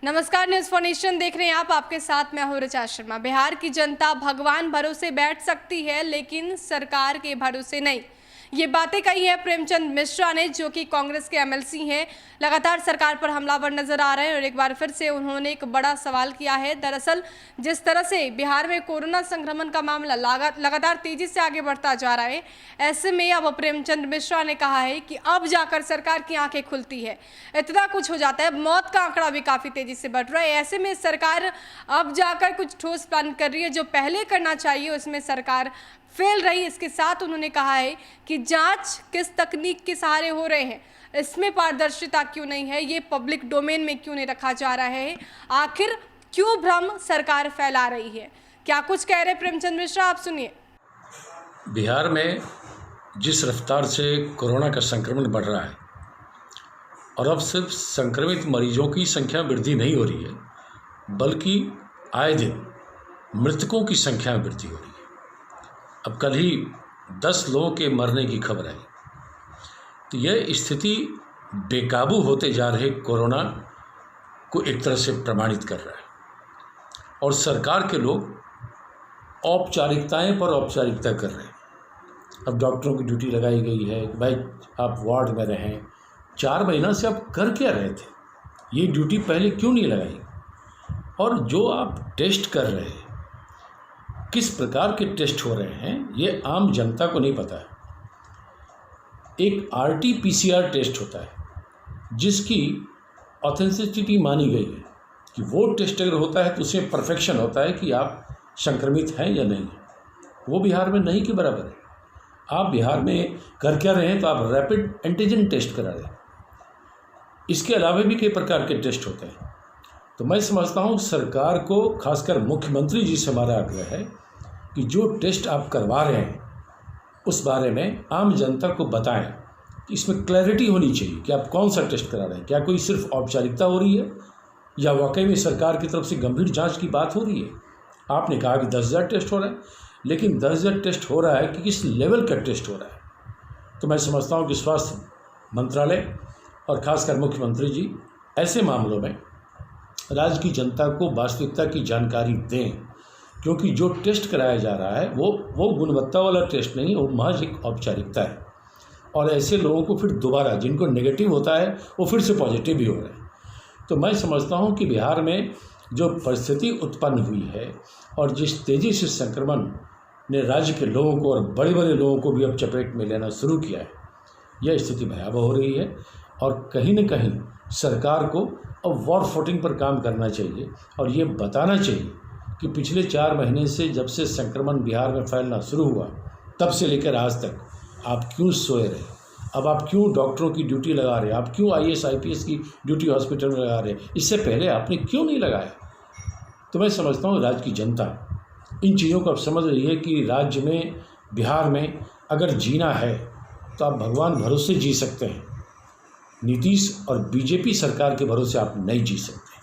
नमस्कार, news for nation देख रहे हैं आप। आपके साथ मैं हूं ऋचा शर्मा। बिहार की जनता भगवान भरोसे बैठ सकती है, लेकिन सरकार के भरोसे नहीं। ये बातें कही है प्रेमचंद मिश्रा ने, जो कि कांग्रेस के एमएलसी हैं। लगातार सरकार पर हमलावर नजर आ रहे हैं और एक बार फिर से उन्होंने एक बड़ा सवाल किया है। दरअसल जिस तरह से बिहार में कोरोना संक्रमण का मामला लगातार तेजी से आगे बढ़ता जा रहा है, ऐसे में अब प्रेमचंद मिश्रा ने कहा है कि अब जाकर सरकार की आंखें खुलती है। इतना कुछ हो जाता है, मौत का आंकड़ा भी काफी तेजी से बढ़ रहा है। ऐसे में सरकार अब जाकर कुछ ठोस प्लान कर रही है। जो पहले करना चाहिए उसमें सरकार फेल रही। इसके साथ उन्होंने कहा है कि जांच किस तकनीक के सहारे हो रहे हैं, इसमें पारदर्शिता क्यों नहीं है, ये पब्लिक डोमेन में क्यों नहीं रखा जा रहा है, आखिर क्यों भ्रम सरकार फैला रही है। क्या कुछ कह रहे प्रेमचंद मिश्रा, आप सुनिए। बिहार में जिस रफ्तार से कोरोना का संक्रमण बढ़ रहा है और अब सिर्फ संक्रमित मरीजों की संख्या वृद्धि नहीं हो रही है, बल्कि आए दिन मृतकों की संख्या में वृद्धि हो रही है। अब कल ही 10 लोगों के मरने की खबर आई। तो यह स्थिति बेकाबू होते जा रहे कोरोना को एक तरह से प्रमाणित कर रहा है और सरकार के लोग औपचारिकताएं पर औपचारिकता कर रहे हैं। अब डॉक्टरों की ड्यूटी लगाई गई है कि भाई आप वार्ड में रहें। 4 महीना से आप कर क्या रहे थे? ये ड्यूटी पहले क्यों नहीं लगाई? और जो आप टेस्ट कर रहे हैं, किस प्रकार के टेस्ट हो रहे हैं, ये आम जनता को नहीं पता है। एक RT-PCR टेस्ट होता है जिसकी ऑथेंटिसिटी मानी गई है कि वो टेस्ट अगर होता है तो उसमें परफेक्शन होता है कि आप संक्रमित हैं या नहीं। वो बिहार में नहीं के बराबर है। आप बिहार में कर क्या रहे हैं? तो आप रैपिड एंटीजन टेस्ट करा रहे हैं। इसके अलावा भी कई प्रकार के टेस्ट होते हैं। तो मैं समझता हूँ सरकार को, खासकर मुख्यमंत्री जी से हमारा आग्रह है कि जो टेस्ट आप करवा रहे हैं उस बारे में आम जनता को बताएं कि इसमें क्लैरिटी होनी चाहिए कि आप कौन सा टेस्ट करा रहे हैं। क्या कोई सिर्फ औपचारिकता हो रही है या वाकई में सरकार की तरफ से गंभीर जांच की बात हो रही है? आपने कहा कि 10,000 टेस्ट हो रहा है, लेकिन 10,000 टेस्ट हो रहा है कि किस लेवल का टेस्ट हो रहा है? तो मैं समझता हूँ कि स्वास्थ्य मंत्रालय और खासकर मुख्यमंत्री जी ऐसे मामलों में राज्य की जनता को वास्तविकता की जानकारी दें, क्योंकि जो टेस्ट कराया जा रहा है वो गुणवत्ता वाला टेस्ट नहीं, वो महज एक औपचारिकता है। और ऐसे लोगों को फिर दोबारा, जिनको नेगेटिव होता है वो फिर से पॉजिटिव भी हो रहे हैं। तो मैं समझता हूँ कि बिहार में जो परिस्थिति उत्पन्न हुई है और जिस तेज़ी से संक्रमण ने राज्य के लोगों को और बड़े बड़े लोगों को भी अब चपेट में लेना शुरू किया है, यह स्थिति भयावह हो रही है। और कहीं न कहीं सरकार को अब वॉर फुटिंग पर काम करना चाहिए और ये बताना चाहिए कि पिछले 4 महीने से, जब से संक्रमण बिहार में फैलना शुरू हुआ, तब से लेकर आज तक आप क्यों सोए रहे? अब आप क्यों डॉक्टरों की ड्यूटी लगा रहे हैं? आप क्यों IAS IPS की ड्यूटी हॉस्पिटल में लगा रहे हैं? इससे पहले आपने क्यों नहीं लगाया? तो मैं समझता हूँ राज्य की जनता इन चीज़ों को अब समझ रही है कि राज्य में, बिहार में अगर जीना है तो आप भगवान भरोसे जी सकते हैं। नीतीश और BJP सरकार के भरोसे आप नहीं जी सकते।